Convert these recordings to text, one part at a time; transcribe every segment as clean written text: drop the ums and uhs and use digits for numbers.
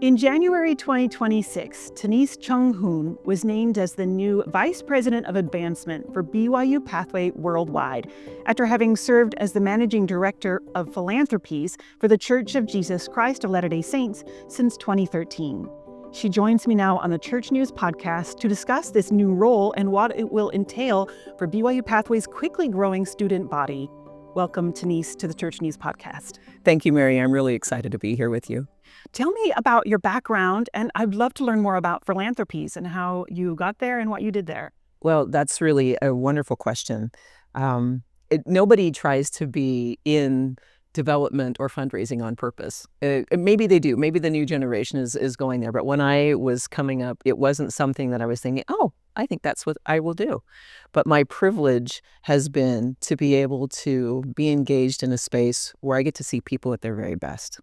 In January 2026, Tanise Chung-Hoon was named as the new Vice President of Advancement for BYU Pathway Worldwide after having served as the Managing Director of Philanthropies for the Church of Jesus Christ of Latter-day Saints since 2013. She joins me now on the Church News podcast to discuss this new role and what it will entail for BYU Pathway's quickly growing student body. Welcome, Tanise, to the Church News podcast. Thank you, Mary. I'm really excited to be here with you. Tell me about your background, and I'd love to learn more about Philanthropies and how you got there and what you did there. Well, that's really a wonderful question. Nobody tries to be in development or fundraising on purpose. Maybe they do. Maybe the new generation is going there. But when I was coming up, it wasn't something that I was thinking, oh, I think that's what I will do. But my privilege has been to be able to be engaged in a space where I get to see people at their very best.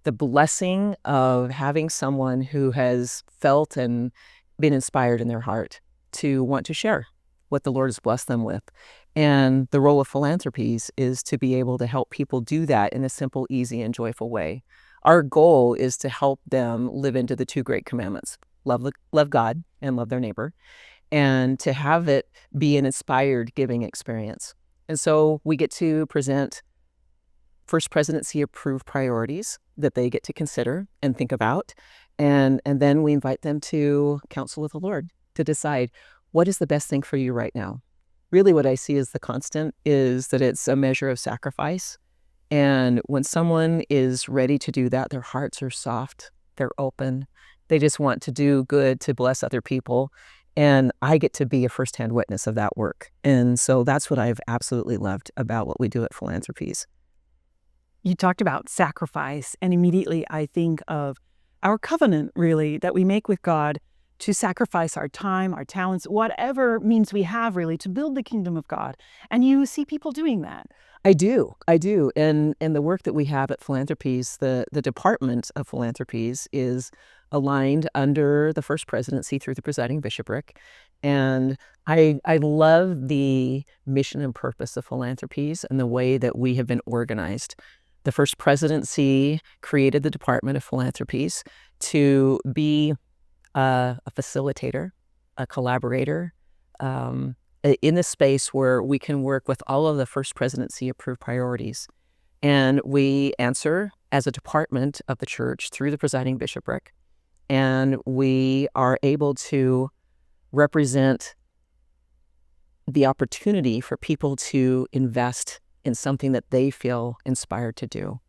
The blessing of having someone who has felt and been inspired in their heart to want to share what the Lord has blessed them with. And the role of Philanthropies is to be able to help people do that in a simple, easy, and joyful way. Our goal is to help them live into the two great commandments, love God and love their neighbor, and to have it be an inspired giving experience. And so we get to present First Presidency approved priorities that they get to consider and think about. And then we invite them to counsel with the Lord to decide what is the best thing for you right now. Really what I see as the constant is that it's a measure of sacrifice. And when someone is ready to do that, their hearts are soft, they're open, they just want to do good to bless other people. And I get to be a firsthand witness of that work. And so that's what I've absolutely loved about what we do at Philanthropies. You talked about sacrifice, and immediately I think of our covenant, really, that we make with God to sacrifice our time, our talents, whatever means we have, really, to build the kingdom of God. And you see people doing that. I do. And the work that we have at Philanthropies, the Department of Philanthropies is aligned under the First Presidency through the presiding bishopric. And I love the mission and purpose of Philanthropies and the way that we have been organized. The First Presidency created the Department of Philanthropies to be a facilitator, a collaborator, in a space where we can work with all of the First Presidency approved priorities. And we answer as a department of the church through the presiding bishopric. And we are able to represent the opportunity for people to invest in something that they feel inspired to do.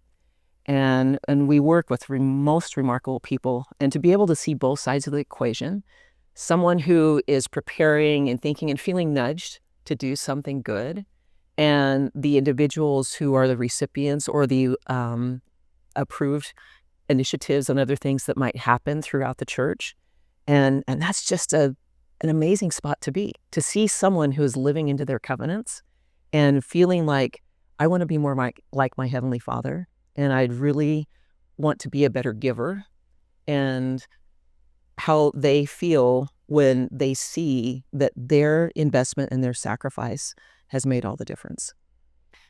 And we work with most remarkable people. And to be able to see both sides of the equation, someone who is preparing and thinking and feeling nudged to do something good, and the individuals who are the recipients or the approved initiatives and other things that might happen throughout the church. And that's just an amazing spot to be, to see someone who is living into their covenants and feeling like, I want to be more like my Heavenly Father, and I'd really want to be a better giver, and how they feel when they see that their investment and their sacrifice has made all the difference.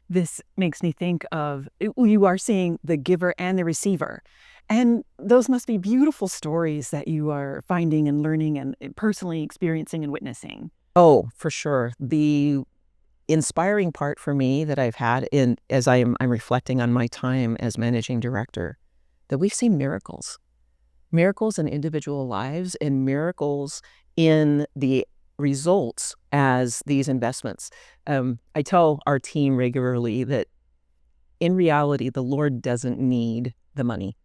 This makes me think of, you are seeing the giver and the receiver. And those must be beautiful stories that you are finding and learning and personally experiencing and witnessing. Oh, for sure. The inspiring part for me that I've had as I'm reflecting on my time as managing director, that we've seen miracles in individual lives and miracles in the results as these investments. I tell our team regularly that in reality, the Lord doesn't need the money.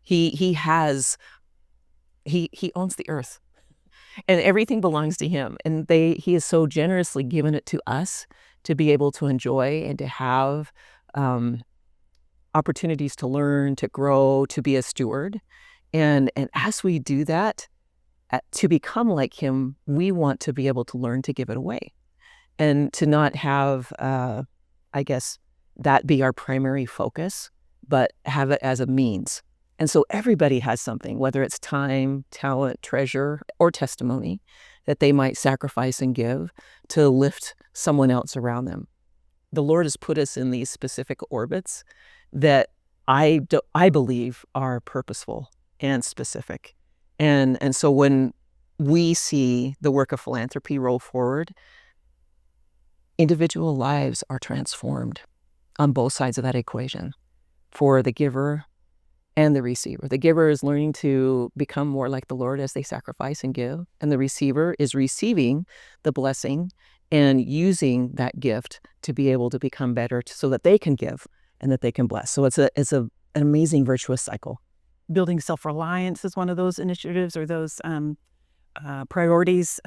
He owns the earth. And everything belongs to him. And he has so generously given it to us to be able to enjoy and to have opportunities to learn, to grow, to be a steward. And as we do that, to become like him, we want to be able to learn to give it away and to not have, that be our primary focus, but have it as a means. And so everybody has something, whether it's time, talent, treasure, or testimony that they might sacrifice and give to lift someone else around them. The Lord has put us in these specific orbits that I believe are purposeful. and specific. And so when we see the work of philanthropy roll forward, individual lives are transformed on both sides of that equation for the giver and the receiver. The giver is learning to become more like the Lord as they sacrifice and give, and the receiver is receiving the blessing and using that gift to be able to become better so that they can give and that they can bless. So it's an amazing virtuous cycle. Building self-reliance is one of those initiatives or those priorities.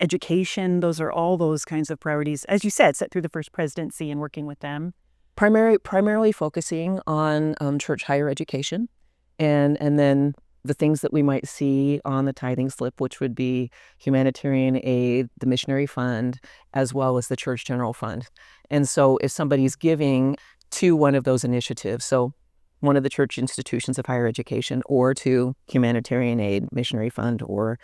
Education, those are all those kinds of priorities, as you said, set through the first presidency and working with them. Primarily focusing on church higher education, and then the things that we might see on the tithing slip, which would be humanitarian aid, the missionary fund, as well as the church general fund. And so if somebody's giving to one of those initiatives, so one of the church institutions of higher education, or to humanitarian aid, missionary fund, or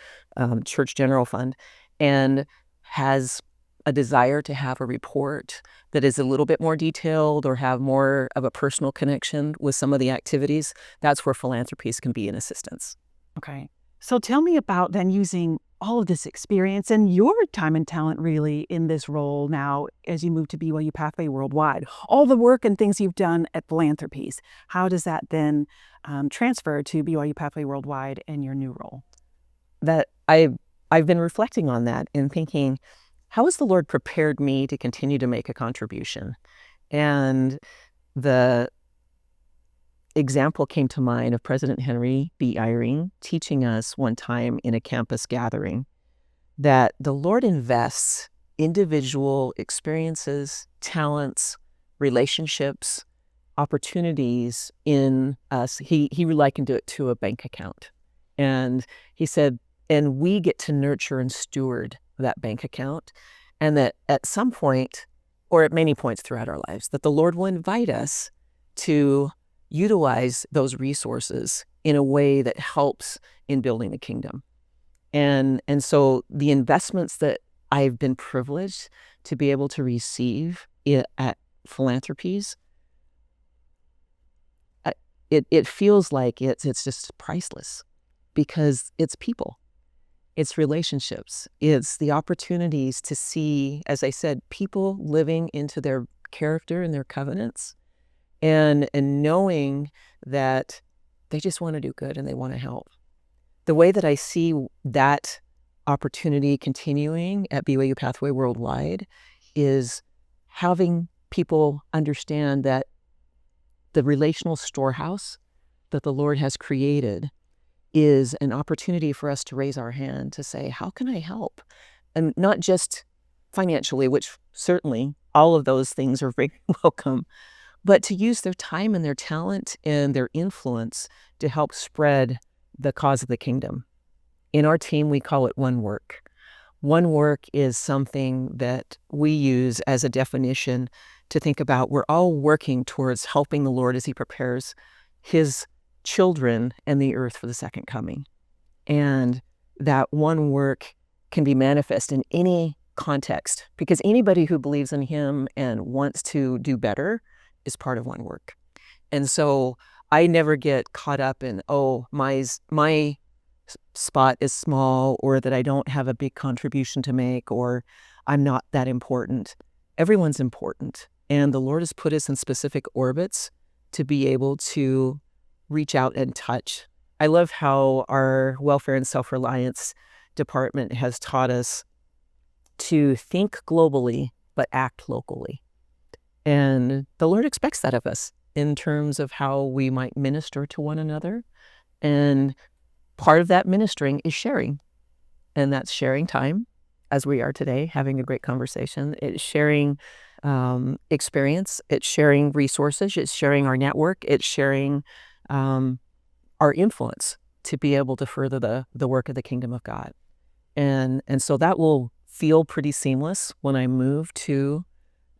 church general fund, and has a desire to have a report that is a little bit more detailed or have more of a personal connection with some of the activities, that's where Philanthropies can be an assistance. Okay. So tell me about then using all of this experience and your time and talent really in this role now as you move to BYU Pathway Worldwide. All the work and things you've done at Philanthropies, how does that then transfer to BYU Pathway Worldwide and your new role? That I've been reflecting on that and thinking, how has the Lord prepared me to continue to make a contribution? And the example came to mind of President Henry B. Eyring teaching us one time in a campus gathering that the Lord invests individual experiences, talents, relationships, opportunities in us. He likened it to a bank account. And he said, and we get to nurture and steward that bank account, and that at some point, or at many points throughout our lives, that the Lord will invite us to utilize those resources in a way that helps in building the kingdom. And so the investments that I've been privileged to be able to receive at Philanthropies, it feels like it's just priceless, because it's people. It's relationships. It's the opportunities to see, as I said, people living into their character and their covenants, and knowing that they just want to do good and they want to help. The way that I see that opportunity continuing at BYU Pathway Worldwide is having people understand that the relational storehouse that the Lord has created is an opportunity for us to raise our hand to say, how can I help? And not just financially, which certainly all of those things are very welcome, but to use their time and their talent and their influence to help spread the cause of the kingdom. In our team, we call it One Work. One Work is something that we use as a definition to think about. We're all working towards helping the Lord as he prepares his children and the earth for the second coming. And that one work can be manifest in any context, because anybody who believes in him and wants to do better is part of One Work. And so I never get caught up in, oh, my spot is small, or that I don't have a big contribution to make, or I'm not that important. Everyone's important. And the Lord has put us in specific orbits to be able to reach out and touch. I love how our welfare and self-reliance department has taught us to think globally, but act locally. And the Lord expects that of us in terms of how we might minister to one another. And part of that ministering is sharing. And that's sharing time, as we are today, having a great conversation. It's sharing experience. It's sharing resources. It's sharing our network. It's sharing our influence to be able to further the work of the kingdom of God. And so that will feel pretty seamless when I move to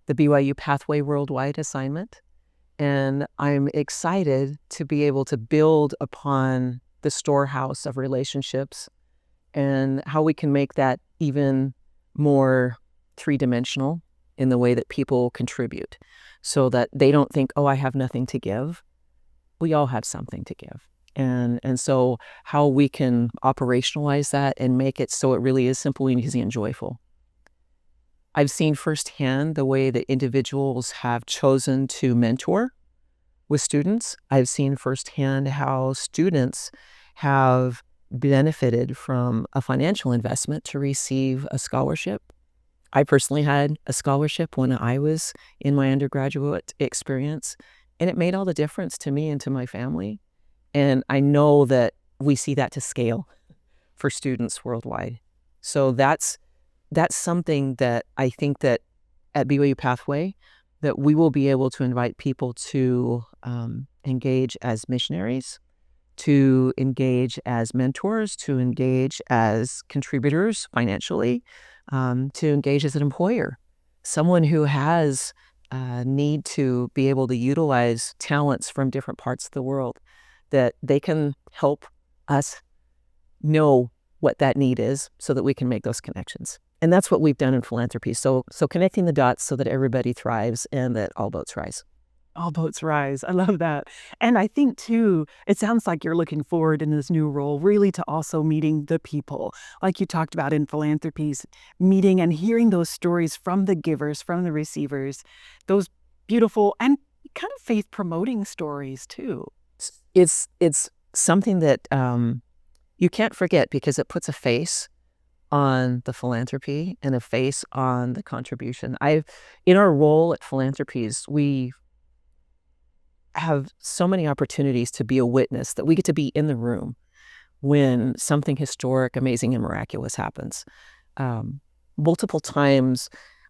the BYU Pathway Worldwide assignment. And I'm excited to be able to build upon the storehouse of relationships and how we can make that even more three-dimensional in the way that people contribute, so that they don't think, oh, I have nothing to give. We all have something to give. And so how we can operationalize that and make it so it really is simple and easy and joyful. I've seen firsthand the way that individuals have chosen to mentor with students. I've seen firsthand how students have benefited from a financial investment to receive a scholarship. I personally had a scholarship when I was in my undergraduate experience, and it made all the difference to me and to my family. And I know that we see that to scale for students worldwide. So that's something that I think that at BYU Pathway, that we will be able to invite people to engage as missionaries, to engage as mentors, to engage as contributors financially, to engage as an employer, someone who has need to be able to utilize talents from different parts of the world, that they can help us know what that need is so that we can make those connections. And that's what we've done in philanthropy. So connecting the dots so that everybody thrives and that all boats rise. All boats rise. I love that. And I think, too, it sounds like you're looking forward in this new role really to also meeting the people, like you talked about in Philanthropies, meeting and hearing those stories from the givers, from the receivers, those beautiful and kind of faith-promoting stories, too. It's something that you can't forget because it puts a face on the philanthropy and a face on the contribution. In our role at Philanthropies, we have so many opportunities to be a witness, that we get to be in the room when something historic, amazing, and miraculous happens. Multiple times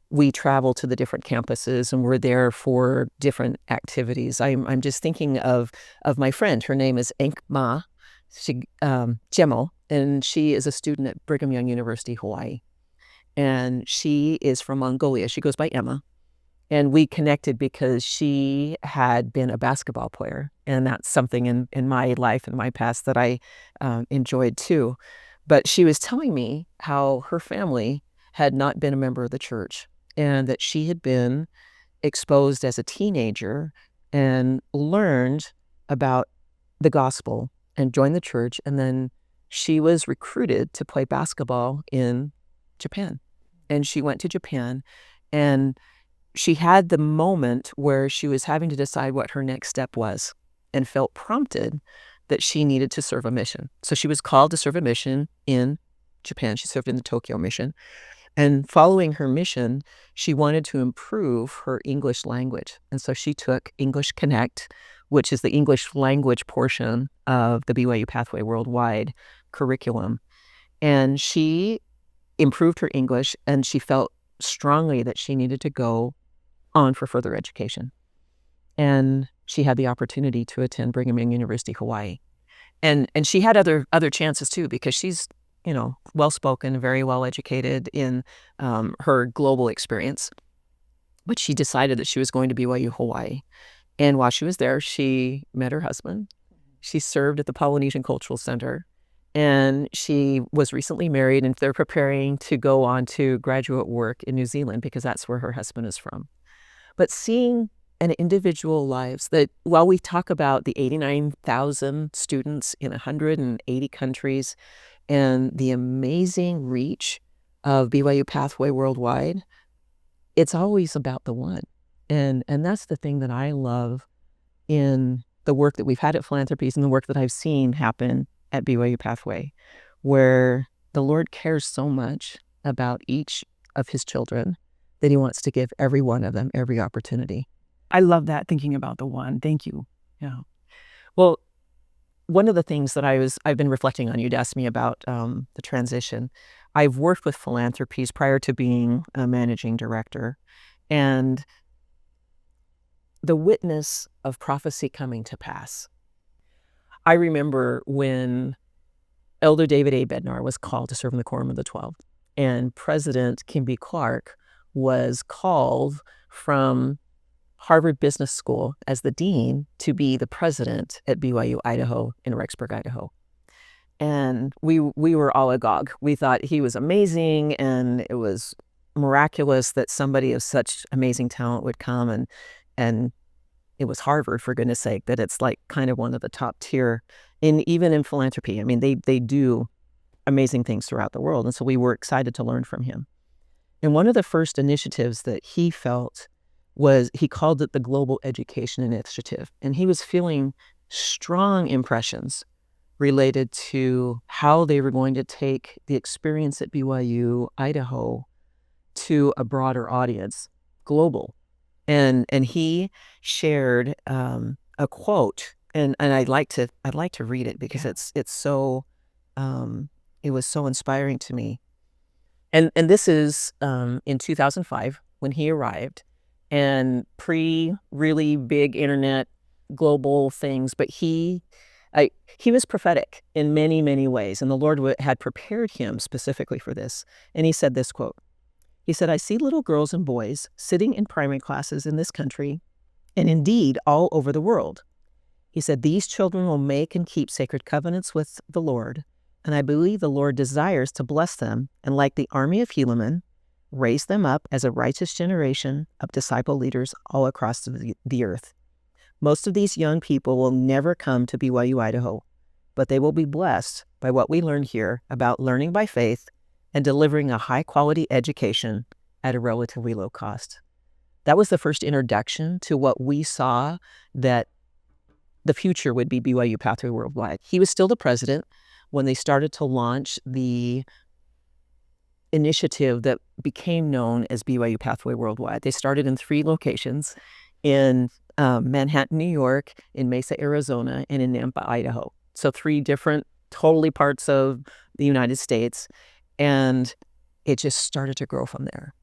we travel to the different campuses and we're there for different activities. I'm just thinking of my friend. Her name is Enk Ma Jemo, and she is a student at Brigham Young University, Hawaii. And she is from Mongolia. She goes by Emma. And we connected because she had been a basketball player. And that's something in my life and my past that I enjoyed too. But she was telling me how her family had not been a member of the church, and that she had been exposed as a teenager and learned about the gospel and joined the church. And then she was recruited to play basketball in Japan. And she went to Japan, and she had the moment where she was having to decide what her next step was, and felt prompted that she needed to serve a mission. So she was called to serve a mission in Japan. She served in the Tokyo mission. And following her mission, she wanted to improve her English language. And so she took English Connect, which is the English language portion of the BYU Pathway Worldwide curriculum. And she improved her English, and she felt strongly that she needed to go on for further education. And she had the opportunity to attend Brigham Young University, Hawaii. And she had other chances too, because she's, well-spoken, very well-educated in her global experience. But she decided that she was going to BYU, Hawaii. And while she was there, she met her husband. She served at the Polynesian Cultural Center. And she was recently married, and they're preparing to go on to graduate work in New Zealand because that's where her husband is from. But seeing an individual lives, that while we talk about the 89,000 students in 180 countries and the amazing reach of BYU Pathway Worldwide, it's always about the one. And that's the thing that I love in the work that we've had at Philanthropies and the work that I've seen happen at BYU Pathway, where the Lord cares so much about each of his children that he wants to give every one of them every opportunity. I love that, thinking about the one. Thank you. Yeah. Well, one of the things that I've been reflecting on, you'd asked me about the transition. I've worked with Philanthropies prior to being a managing director, and the witness of prophecy coming to pass. I remember when Elder David A. Bednar was called to serve in the Quorum of the 12, and President Kimby Clark was called from Harvard Business School as the dean to be the president at BYU Idaho in Rexburg, Idaho. And we were all agog. We thought he was amazing, and it was miraculous that somebody of such amazing talent would come and it was Harvard, for goodness sake, that it's like kind of one of the top tier, and even in philanthropy. I mean, they do amazing things throughout the world. And so we were excited to learn from him. And one of the first initiatives that he felt was, he called it the Global Education Initiative. And he was feeling strong impressions related to how they were going to take the experience at BYU, Idaho, to a broader audience, global. And he shared a quote, and I'd like to read it because it's so it was so inspiring to me. And this is in 2005 when he arrived, and pre really big internet global things, but he was prophetic in many, many ways, and the Lord had prepared him specifically for this. And he said this quote. He said, "I see little girls and boys sitting in primary classes in this country, and indeed all over the world." He said, "These children will make and keep sacred covenants with the Lord, and I believe the Lord desires to bless them, and like the army of Helaman, raise them up as a righteous generation of disciple leaders all across the earth. Most of these young people will never come to BYU, Idaho, but they will be blessed by what we learn here about learning by faith and delivering a high-quality education at a relatively low cost." That was the first introduction to what we saw, that the future would be BYU Pathway Worldwide. He was still the president when they started to launch the initiative that became known as BYU Pathway Worldwide. They started in 3 locations, in Manhattan, New York, in Mesa, Arizona, and in Nampa, Idaho. So 3 different totally parts of the United States. And it just started to grow from there.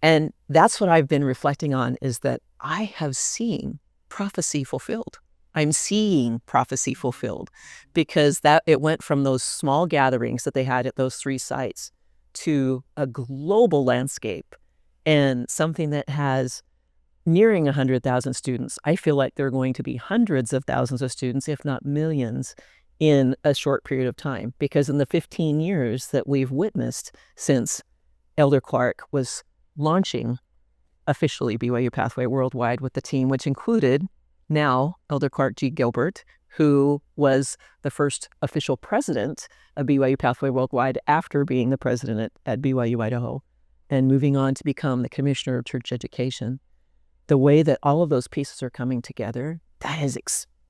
And that's what I've been reflecting on, is that I have seen prophecy fulfilled. I'm seeing prophecy fulfilled, because that it went from those small gatherings that they had at those 3 sites to a global landscape, and something that has nearing 100,000 students. I feel like there are going to be hundreds of thousands of students, if not millions, in a short period of time, because in the 15 years that we've witnessed since Elder Clark was launching officially BYU Pathway Worldwide with the team, which included now Elder Clark G. Gilbert, who was the first official president of BYU Pathway Worldwide after being the president at BYU, Idaho, and moving on to become the commissioner of church education. The way that all of those pieces are coming together, that is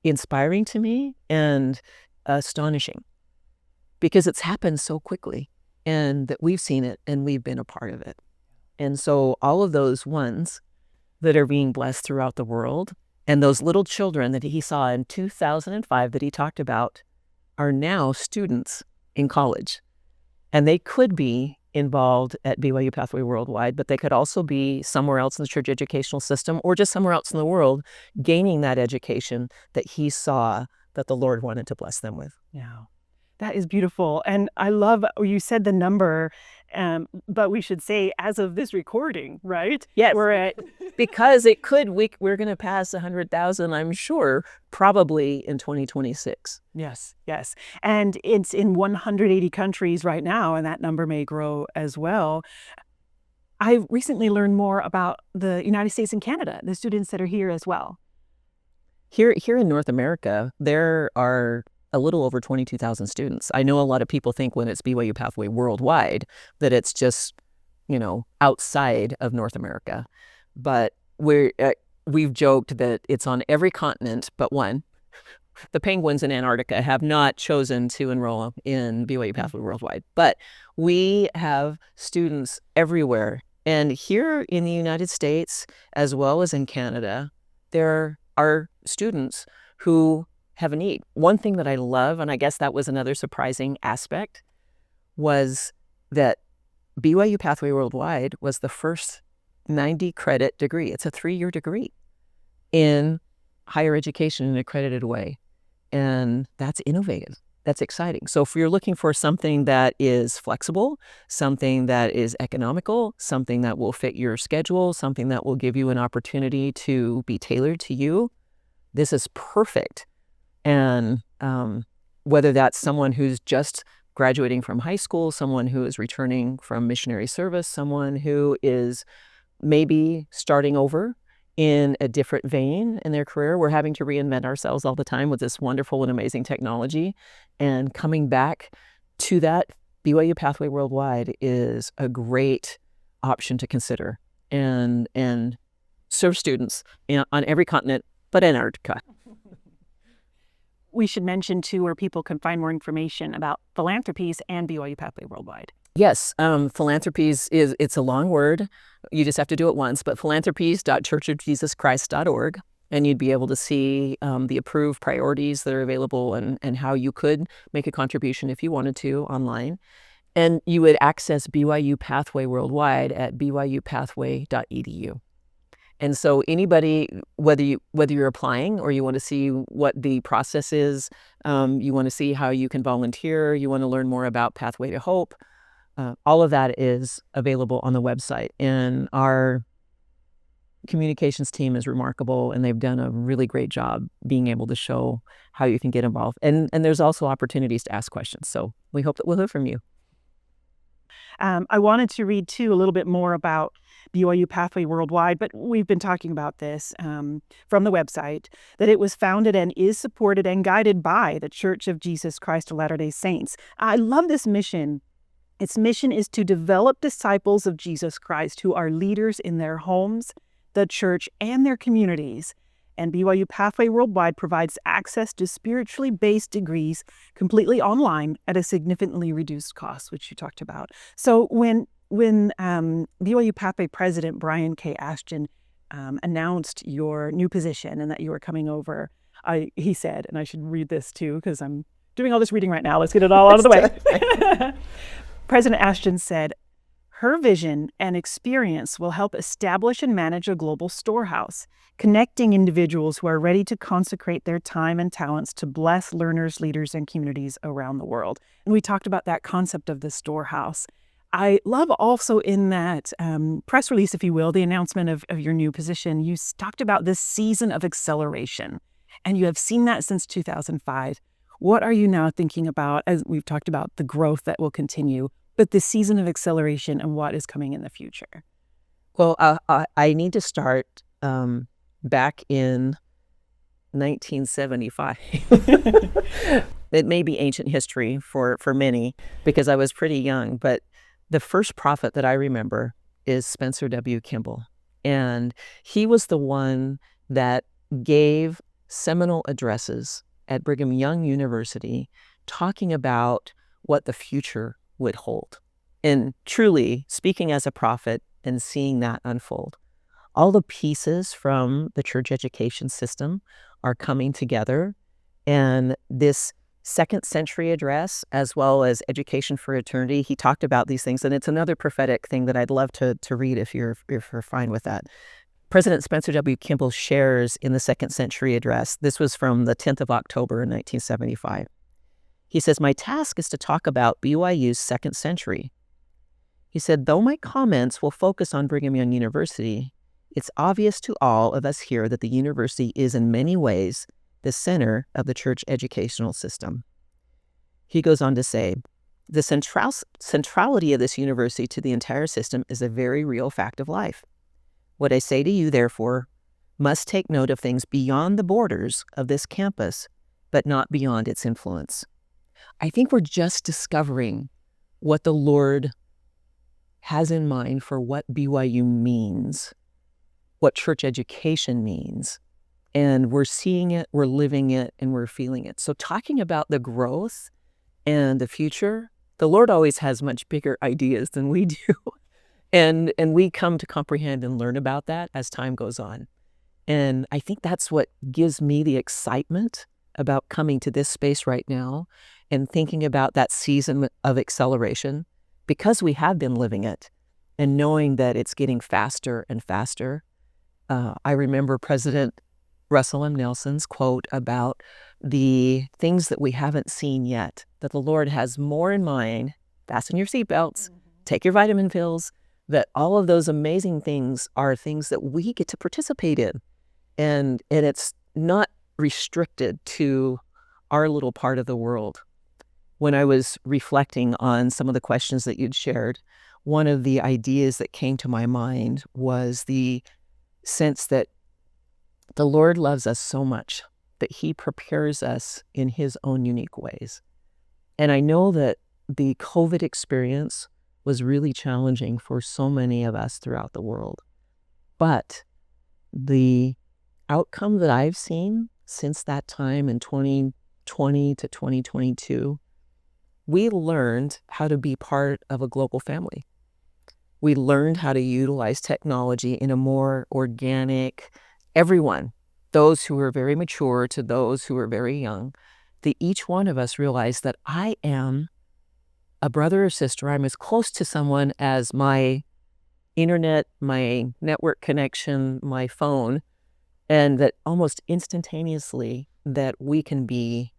inspiring to me and astonishing, because it's happened so quickly, and that we've seen it and we've been a part of it. And so all of those ones that are being blessed throughout the world, and those little children that he saw in 2005 that he talked about, are now students in college. And they could be involved at BYU Pathway Worldwide, but they could also be somewhere else in the church educational system, or just somewhere else in the world, gaining that education that he saw that the Lord wanted to bless them with. Yeah, that is beautiful. And I love, you said the number, but we should say as of this recording, right? Yes, We're at because it could, we're going to pass 100,000, I'm sure, probably in 2026. Yes, yes. And it's in 180 countries right now, and that number may grow as well. I recently learned more about the United States and Canada, the students that are here as well. Here in North America, there are a little over 22,000 students. I know a lot of people think when it's BYU Pathway Worldwide that it's just, outside of North America. But we've joked that it's on every continent but one. The penguins in Antarctica have not chosen to enroll in BYU Pathway Worldwide. But we have students everywhere. And here in the United States, as well as in Canada, there are students who have a need. One thing that I love, and I guess that was another surprising aspect, was that BYU Pathway Worldwide was the first 90-credit degree. It's a 3-year degree in higher education in an accredited way. And that's innovative. That's exciting. So if you're looking for something that is flexible, something that is economical, something that will fit your schedule, something that will give you an opportunity to be tailored to you, this is perfect. And whether that's someone who's just graduating from high school, someone who is returning from missionary service, someone who is maybe starting over in a different vein in their career. We're having to reinvent ourselves all the time with this wonderful and amazing technology. And coming back to that, BYU Pathway Worldwide is a great option to consider and serve students on every continent but Antarctica. We should mention, too, where people can find more information about Philanthropies and BYU Pathway Worldwide. Yes, Philanthropies it's a long word. You just have to do it once, but philanthropies.churchofjesuschrist.org, and you'd be able to see the approved priorities that are available and how you could make a contribution if you wanted to online. And you would access BYU Pathway Worldwide at byupathway.edu. And so anybody, whether you're applying or you want to see what the process is, you want to see how you can volunteer, you want to learn more about Pathway to Hope, all of that is available on the website. And our communications team is remarkable, and they've done a really great job being able to show how you can get involved. And there's also opportunities to ask questions. So we hope that we'll hear from you. I wanted to read, too, a little bit more about BYU Pathway Worldwide, but we've been talking about this from the website, that it was founded and is supported and guided by the Church of Jesus Christ of Latter-day Saints. I love this mission. Its mission is to develop disciples of Jesus Christ who are leaders in their homes, the church, and their communities. And BYU Pathway Worldwide provides access to spiritually based degrees completely online at a significantly reduced cost, which you talked about. So when BYU Pathway President Brian K. Ashton announced your new position and that you were coming over, he said, and I should read this too because I'm doing all this reading right now. Let's get it all out of the way. President Ashton said, "Her vision and experience will help establish and manage a global storehouse, connecting individuals who are ready to consecrate their time and talents to bless learners, leaders, and communities around the world." And we talked about that concept of the storehouse. I love also in that press release, if you will, the announcement of your new position, you talked about this season of acceleration, and you have seen that since 2005. What are you now thinking about, as we've talked about the growth that will continue, but the season of acceleration and what is coming in the future? Well, I need to start back in 1975. It may be ancient history for many because I was pretty young, but the first prophet that I remember is Spencer W. Kimball. And he was the one that gave seminal addresses at Brigham Young University talking about what the future would hold. And truly, speaking as a prophet and seeing that unfold, all the pieces from the church education system are coming together. And this second century address, as well as Education for Eternity, he talked about these things. And it's another prophetic thing that I'd love to read if you're fine with that. President Spencer W. Kimball shares in the second century address. This was from the 10th of October in 1975. He says, "My task is to talk about BYU's second century." He said, "Though my comments will focus on Brigham Young University, it's obvious to all of us here that the university is in many ways the center of the church educational system." He goes on to say, "The centrality of this university to the entire system is a very real fact of life. What I say to you, therefore, must take note of things beyond the borders of this campus, but not beyond its influence." I think we're just discovering what the Lord has in mind for what BYU means, what church education means. And we're seeing it, we're living it, and we're feeling it. So talking about the growth and the future, the Lord always has much bigger ideas than we do. And we come to comprehend and learn about that as time goes on. And I think that's what gives me the excitement about coming to this space right now and thinking about that season of acceleration, because we have been living it and knowing that it's getting faster and faster. I remember President Russell M. Nelson's quote about the things that we haven't seen yet, that the Lord has more in mind. Fasten your seatbelts, take your vitamin pills, that all of those amazing things are things that we get to participate in. And it's not restricted to our little part of the world. When I was reflecting on some of the questions that you'd shared, one of the ideas that came to my mind was the sense that The Lord loves us so much that he prepares us in his own unique ways. And I know that the COVID experience was really challenging for so many of us throughout the world. But the outcome that I've seen since that time in 2020 to 2022, we learned how to be part of a global family. We learned how to utilize technology in a more organic, everyone, those who were very mature to those who were very young, that each one of us realized that I am a brother or sister. I'm as close to someone as my internet, my network connection, my phone, and that almost instantaneously that we can be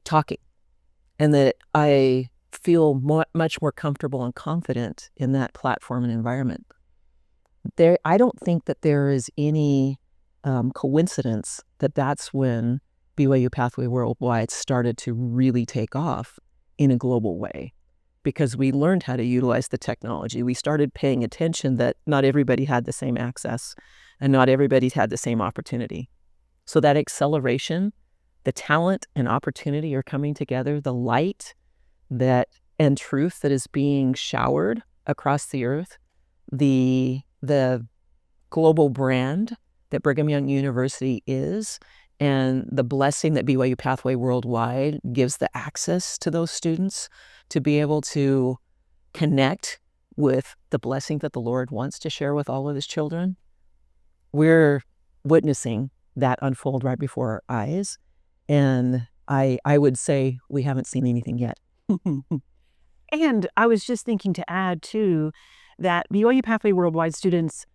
talking, and that I feel much more comfortable and confident in that platform and environment. I don't think that there is any coincidence that that's when BYU Pathway Worldwide started to really take off in a global way, because we learned how to utilize the technology. We started paying attention that not everybody had the same access and not everybody had the same opportunity. So that acceleration, the talent and opportunity are coming together, the light that and truth that is being showered across the earth, the global brand that Brigham Young University is, and the blessing that BYU Pathway Worldwide gives the access to those students to be able to connect with the blessing that the Lord wants to share with all of his children. We're witnessing that unfold right before our eyes. And I would say we haven't seen anything yet. And I was just thinking to add, too, that BYU Pathway Worldwide students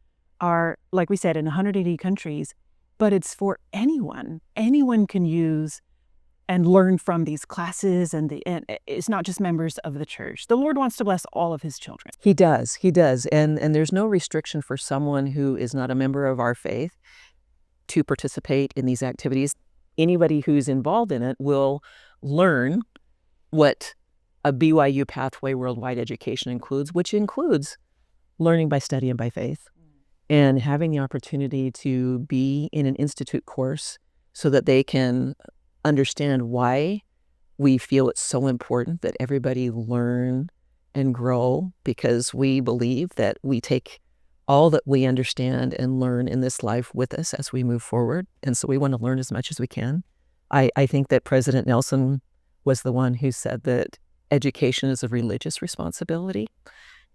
are, like we said, in 180 countries, but it's for anyone. Anyone can use and learn from these classes, and it's not just members of the church. The Lord wants to bless all of his children. He does. And there's no restriction for someone who is not a member of our faith to participate in these activities. Anybody who's involved in it will learn what a BYU Pathway Worldwide education includes, which includes learning by study and by faith, and having the opportunity to be in an institute course so that they can understand why we feel it's so important that everybody learn and grow, because we believe that we take all that we understand and learn in this life with us as we move forward. And so we want to learn as much as we can. I think that President Nelson was the one who said that education is a religious responsibility.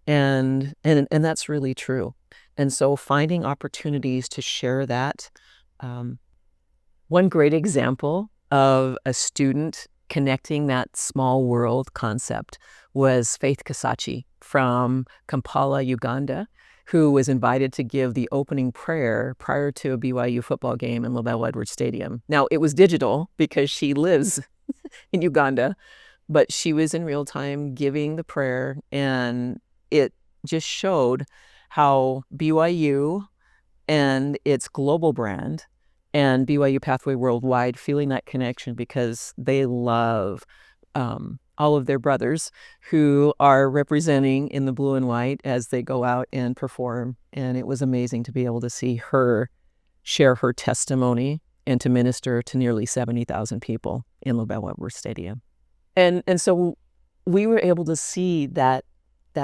And that's really true. And so finding opportunities to share that. One great example of a student connecting that small world concept was Faith Kasachi from Kampala, Uganda, who was invited to give the opening prayer prior to a BYU football game in LaBelle Edwards Stadium. Now, it was digital because she lives in Uganda, but she was in real time giving the prayer, and it just showed how BYU and its global brand and BYU Pathway Worldwide feeling that connection, because they love all of their brothers who are representing in the blue and white as they go out and perform. And it was amazing to be able to see her share her testimony and to minister to nearly 70,000 people in LaBelle Edwards Stadium. And so we were able to see that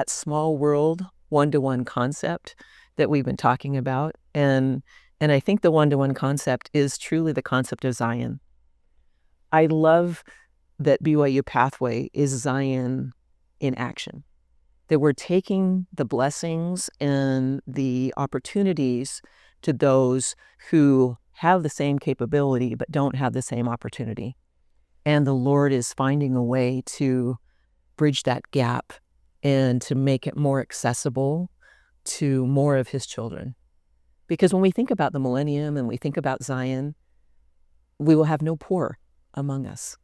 small world one-to-one concept that we've been talking about. And I think the one-to-one concept is truly the concept of Zion. I love that BYU Pathway is Zion in action, that we're taking the blessings and the opportunities to those who have the same capability but don't have the same opportunity. And the Lord is finding a way to bridge that gap and to make it more accessible to more of his children. Because when we think about the millennium and we think about Zion, we will have no poor among us.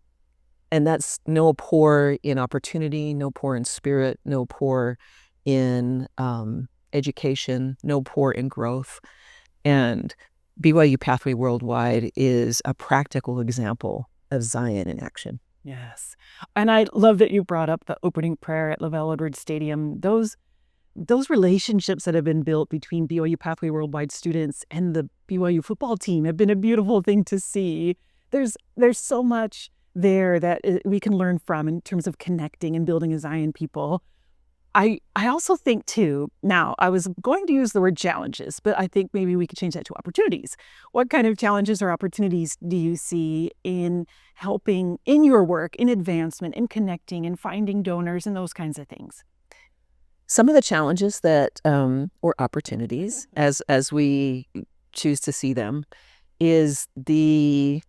And that's no poor in opportunity, no poor in spirit, no poor in education, no poor in growth. And BYU Pathway Worldwide is a practical example of Zion in action. Yes. And I love that you brought up the opening prayer at LaBelle Edwards Stadium. Those those relationships that have been built between BYU Pathway Worldwide students and the BYU football team have been a beautiful thing to see. There's so much there that we can learn from in terms of connecting and building a Zion people. I also think too, now I was going to use the word challenges, but I think maybe we could change that to opportunities. What kind of challenges or opportunities do you see in helping in your work, in advancement, in connecting and finding donors and those kinds of things? Some of the challenges that, or opportunities, as we choose to see them, is the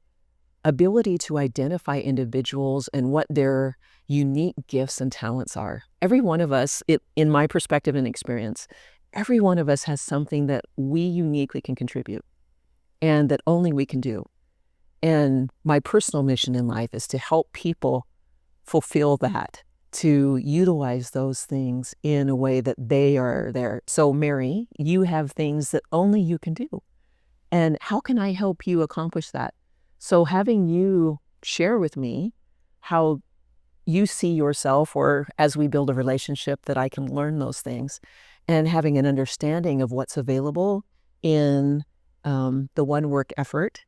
ability to identify individuals and what their unique gifts and talents are. Every one of us, in my perspective and experience, every one of us has something that we uniquely can contribute and that only we can do. And my personal mission in life is to help people fulfill that, to utilize those things in a way that they are there. So Mary, you have things that only you can do. And how can I help you accomplish that? So having you share with me how you see yourself, or as we build a relationship that I can learn those things, and having an understanding of what's available in the one work effort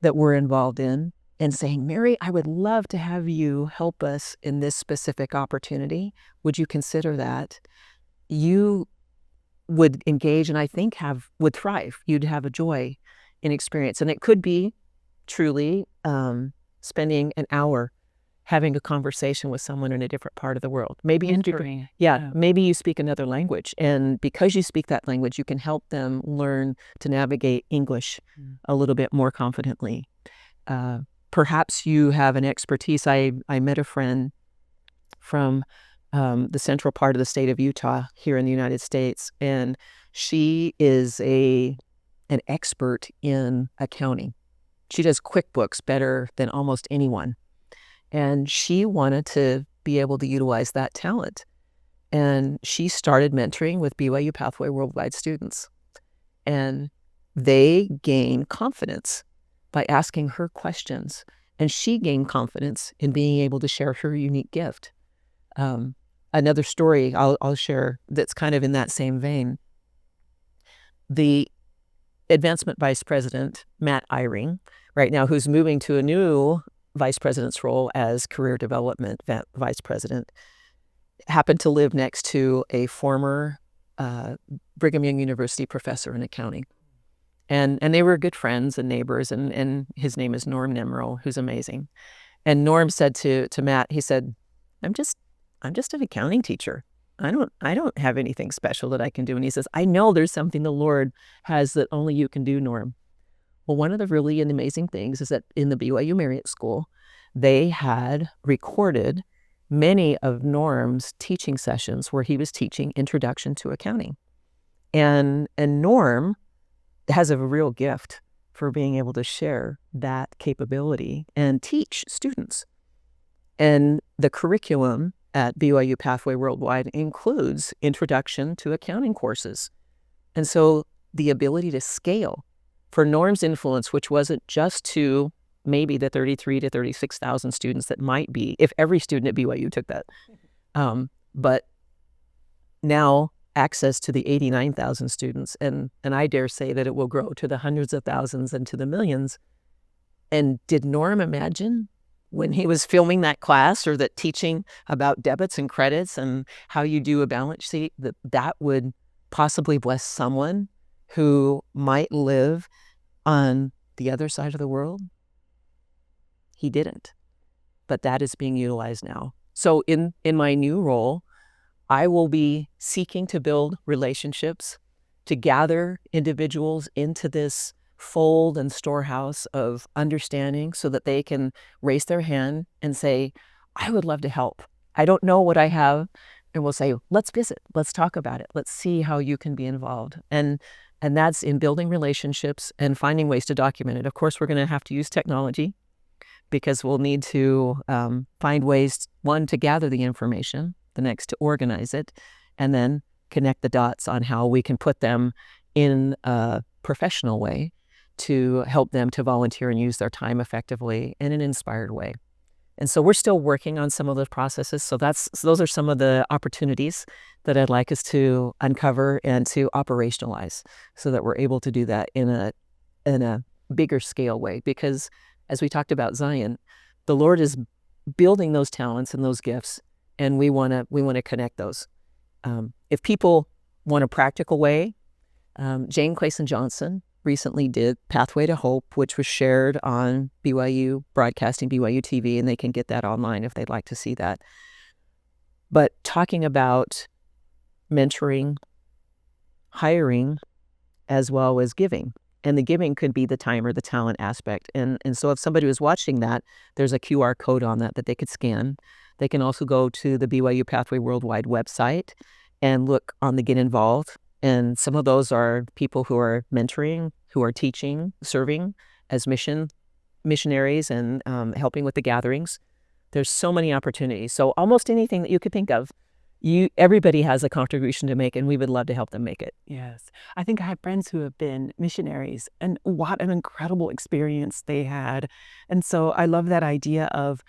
that we're involved in, and saying, Mary, I would love to have you help us in this specific opportunity. Would you consider that? You would engage, and I think would thrive. You'd have a joy in experience. And it could be truly spending an hour having a conversation with someone in a different part of the world. Maybe maybe you speak another language, and because you speak that language, you can help them learn to navigate English a little bit more confidently. Perhaps you have an expertise. I met a friend from the central part of the state of Utah here in the United States, and she is an expert in accounting. She does QuickBooks better than almost anyone. And she wanted to be able to utilize that talent. And she started mentoring with BYU Pathway Worldwide students. And they gained confidence by asking her questions. And she gained confidence in being able to share her unique gift. Another story I'll share that's kind of in that same vein. The advancement vice president, Matt Eyring, right now, who's moving to a new vice president's role as career development vice president, happened to live next to a former Brigham Young University professor in accounting. And they were good friends and neighbors, and his name is Norm Nemro, who's amazing. And Norm said to Matt, he said, I'm just an accounting teacher. I don't have anything special that I can do. And he says, I know there's something the Lord has that only you can do, Norm. Well, one of the really amazing things is that in the BYU Marriott School, they had recorded many of Norm's teaching sessions where he was teaching Introduction to Accounting. And Norm has a real gift for being able to share that capability and teach students. And the curriculum at BYU Pathway Worldwide includes Introduction to Accounting courses. And so the ability to scale for Norm's influence, which wasn't just to maybe the 33 to 36,000 students that might be, if every student at BYU took that, but now access to the 89,000 students, and I dare say that it will grow to the hundreds of thousands and to the millions. And did Norm imagine when he was filming that class, or that teaching about debits and credits and how you do a balance sheet, that would possibly bless someone who might live on the other side of the world? He didn't, but that is being utilized now. So in my new role, I will be seeking to build relationships, to gather individuals into this fold and storehouse of understanding so that they can raise their hand and say, I would love to help. I don't know what I have. And we'll say, let's visit, let's talk about it. Let's see how you can be involved. And that's in building relationships and finding ways to document it. Of course, we're going to have to use technology, because we'll need to find ways, one, to gather the information, the next to organize it, and then connect the dots on how we can put them in a professional way to help them to volunteer and use their time effectively in an inspired way. And so we're still working on some of those processes. So those are some of the opportunities that I'd like us to uncover and to operationalize so that we're able to do that in a bigger scale way. Because as we talked about Zion, the Lord is building those talents and those gifts, and we want to connect those. If people want a practical way, Jane Clayson Johnson recently did Pathway to Hope, which was shared on BYU Broadcasting, BYU TV, and they can get that online if they'd like to see that. But talking about mentoring, hiring, as well as giving. And the giving could be the time or the talent aspect. And so if somebody was watching that, there's a QR code on that they could scan. They can also go to the BYU Pathway Worldwide website and look on the Get Involved. And some of those are people who are mentoring, who are teaching, serving as missionaries and helping with the gatherings. There's so many opportunities. So almost anything that you could think of, everybody has a contribution to make, and we would love to help them make it. Yes. I think I have friends who have been missionaries, and what an incredible experience they had. And so I love that idea of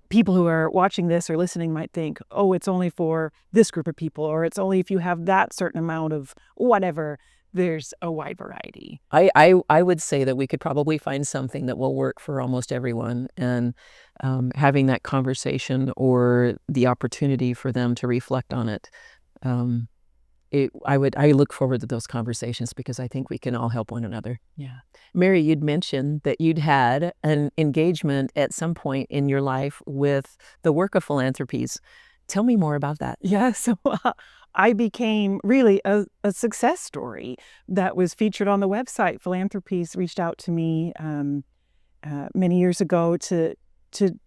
people who are watching this or listening might think, oh, it's only for this group of people, or it's only if you have that certain amount of whatever. There's a wide variety. I would say that we could probably find something that will work for almost everyone, and having that conversation or the opportunity for them to reflect on it. I look forward to those conversations because I think we can all help one another. Yeah. Mary, you'd mentioned that you'd had an engagement at some point in your life with the work of Philanthropies. Tell me more about that. Yeah, so I became really a success story that was featured on the website. Philanthropies reached out to me many years ago to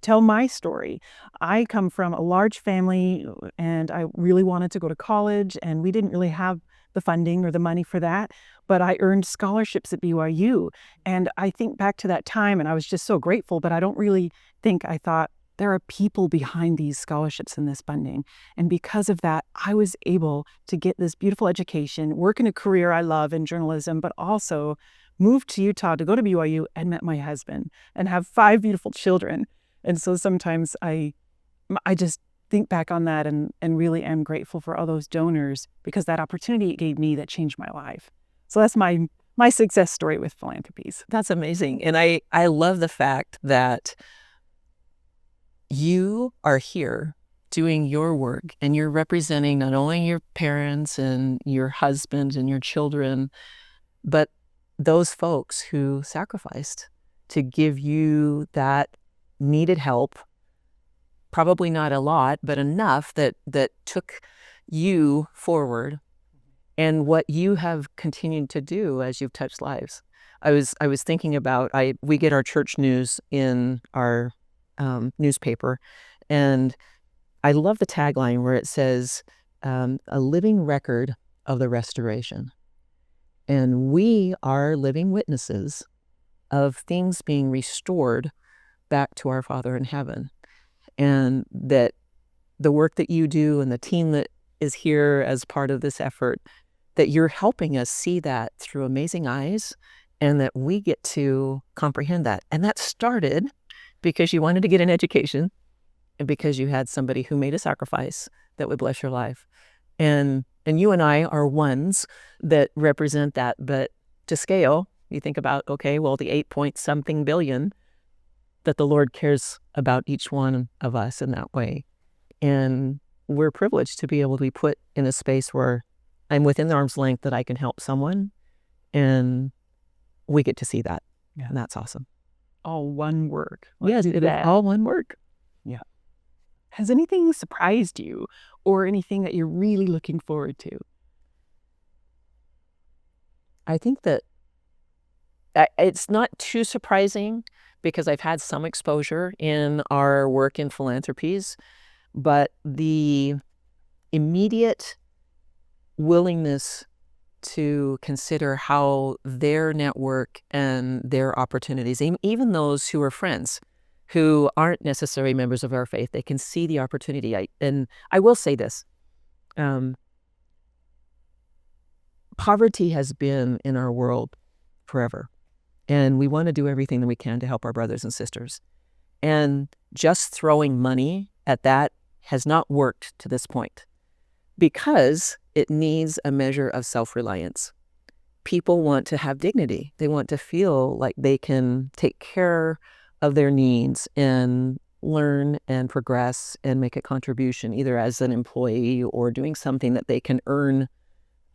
tell my story. I come from a large family, and I really wanted to go to college, and we didn't really have the funding or the money for that, but I earned scholarships at BYU. And I think back to that time, and I was just so grateful, but I don't really think I thought, there are people behind these scholarships and this funding. And because of that, I was able to get this beautiful education, work in a career I love in journalism, but also moved to Utah to go to BYU and met my husband and have 5 beautiful children. And so sometimes I just think back on that and really am grateful for all those donors, because that opportunity it gave me that changed my life. So that's my success story with Philanthropies. That's amazing. And I love the fact that you are here doing your work, and you're representing not only your parents and your husband and your children, but those folks who sacrificed to give you that needed help, probably not a lot, but enough that took you forward, and what you have continued to do as you've touched lives. I was thinking about, we get our church news in our newspaper, and I love the tagline where it says, a living record of the restoration. And we are living witnesses of things being restored back to our Father in heaven. And that the work that you do and the team that is here as part of this effort, that you're helping us see that through amazing eyes, and that we get to comprehend that. And that started because you wanted to get an education, and because you had somebody who made a sacrifice that would bless your life. And you and I are ones that represent that. But to scale, you think about, okay, well, the 8-point-something billion, that the Lord cares about each one of us in that way. And we're privileged to be able to be put in a space where I'm within the arm's length that I can help someone, and we get to see that. Yeah. And that's awesome. All one work. Yes, it is all one work. Yeah. Has anything surprised you, or anything that you're really looking forward to? I think that it's not too surprising, because I've had some exposure in our work in Philanthropies, but the immediate willingness to consider how their network and their opportunities, even those who are friends who aren't necessarily members of our faith, they can see the opportunity. And I will say this, poverty has been in our world forever, and we want to do everything that we can to help our brothers and sisters. And just throwing money at that has not worked to this point because it needs a measure of self-reliance. People want to have dignity. They want to feel like they can take care of their needs and learn and progress and make a contribution, either as an employee or doing something that they can earn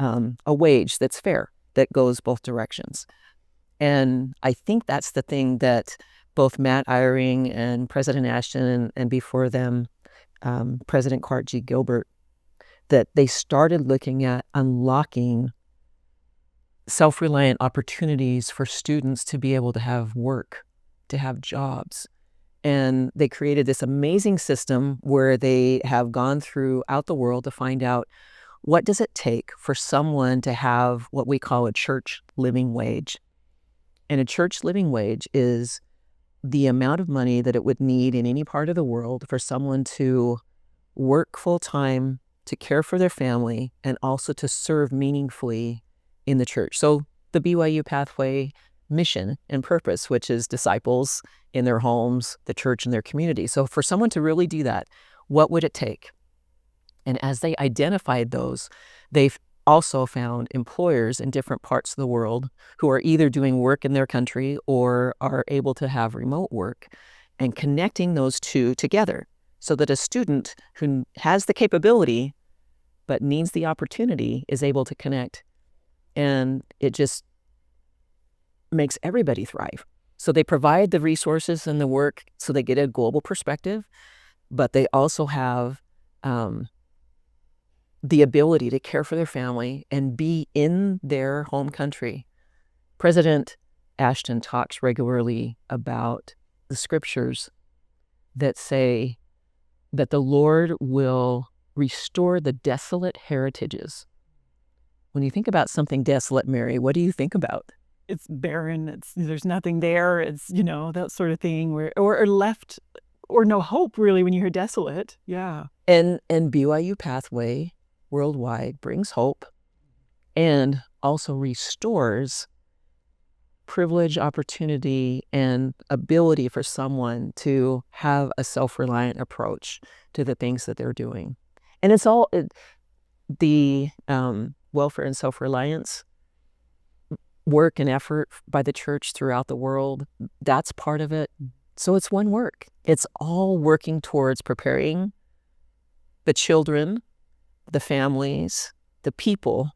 a wage that's fair, that goes both directions. And I think that's the thing that both Matt Eyring and President Ashton and before them, President Clark G. Gilbert, that they started looking at unlocking self-reliant opportunities for students to be able to have work, to have jobs. And they created this amazing system where they have gone throughout the world to find out what does it take for someone to have what we call a church living wage. And a church living wage is the amount of money that it would need in any part of the world for someone to work full-time, to care for their family, and also to serve meaningfully in the church. So the BYU Pathway mission and purpose, which is disciples in their homes, the church in their community. So for someone to really do that, what would it take? And as they identified those, they've also found employers in different parts of the world who are either doing work in their country or are able to have remote work, and connecting those two together so that a student who has the capability but needs the opportunity is able to connect. And it just makes everybody thrive. So they provide the resources and the work so they get a global perspective, but they also have the ability to care for their family and be in their home country. President Ashton talks regularly about the scriptures that say that the Lord will restore the desolate heritages. When you think about something desolate, Mary, what do you think about? It's barren. There's nothing there. It's, that sort of thing where, or left, or no hope really when you hear desolate. Yeah. And BYU Pathway Worldwide brings hope and also restores privilege, opportunity, and ability for someone to have a self-reliant approach to the things that they're doing. And it's all the welfare and self-reliance work and effort by the church throughout the world. That's part of it. So it's one work. It's all working towards preparing the children, the families, the people,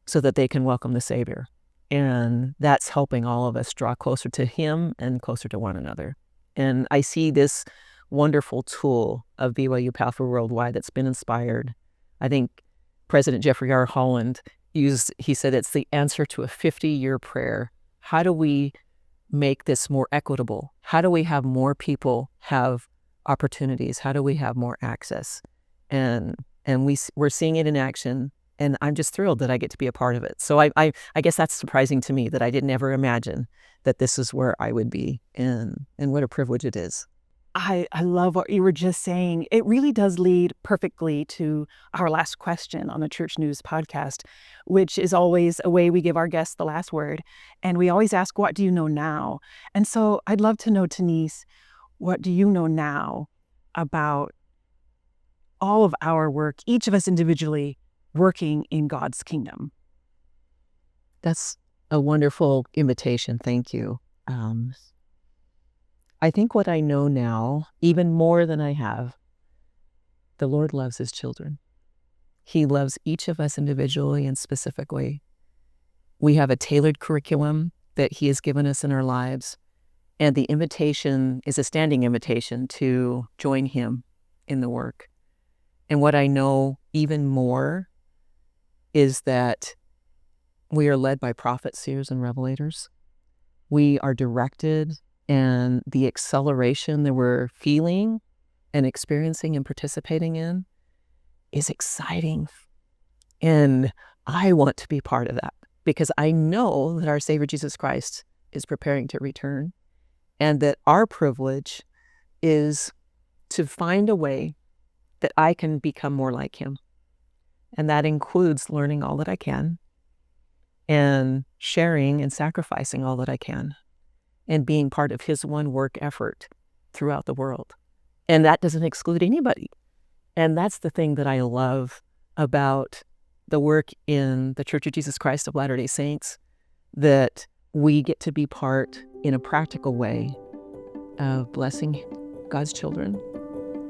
so that they can welcome the Savior. And that's helping all of us draw closer to Him and closer to one another. And I see this wonderful tool of BYU Pathway Worldwide that's been inspired. I think President Jeffrey R. Holland he said it's the answer to a 50-year prayer. How do we make this more equitable? How do we have more people have opportunities? How do we have more access? And we're seeing it in action, and I'm just thrilled that I get to be a part of it. So I guess that's surprising to me that I didn't ever imagine that this is where I would be, and what a privilege it is. I love what you were just saying. It really does lead perfectly to our last question on the Church News podcast, which is always a way we give our guests the last word. And we always ask, what do you know now? And so I'd love to know, Tanise, what do you know now about all of our work, each of us individually working in God's kingdom? That's a wonderful invitation. Thank you. I think what I know now, even more than I have, the Lord loves His children. He loves each of us individually and specifically. We have a tailored curriculum that He has given us in our lives, and the invitation is a standing invitation to join Him in the work. And what I know even more is that we are led by prophets, seers, and revelators. We are directed, and the acceleration that we're feeling and experiencing and participating in is exciting. And I want to be part of that because I know that our Savior Jesus Christ is preparing to return, and that our privilege is to find a way that I can become more like Him. And that includes learning all that I can and sharing and sacrificing all that I can and being part of His one work effort throughout the world. And that doesn't exclude anybody. And that's the thing that I love about the work in the Church of Jesus Christ of Latter-day Saints, that we get to be part in a practical way of blessing God's children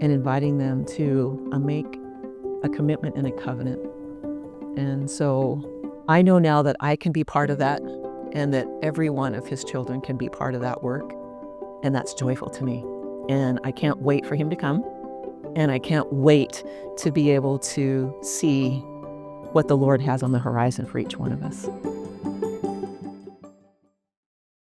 and inviting them to make a commitment and a covenant. And so I know now that I can be part of that, and that every one of his children can be part of that work. And that's joyful to me. And I can't wait for him to come. And I can't wait to be able to see what the Lord has on the horizon for each one of us.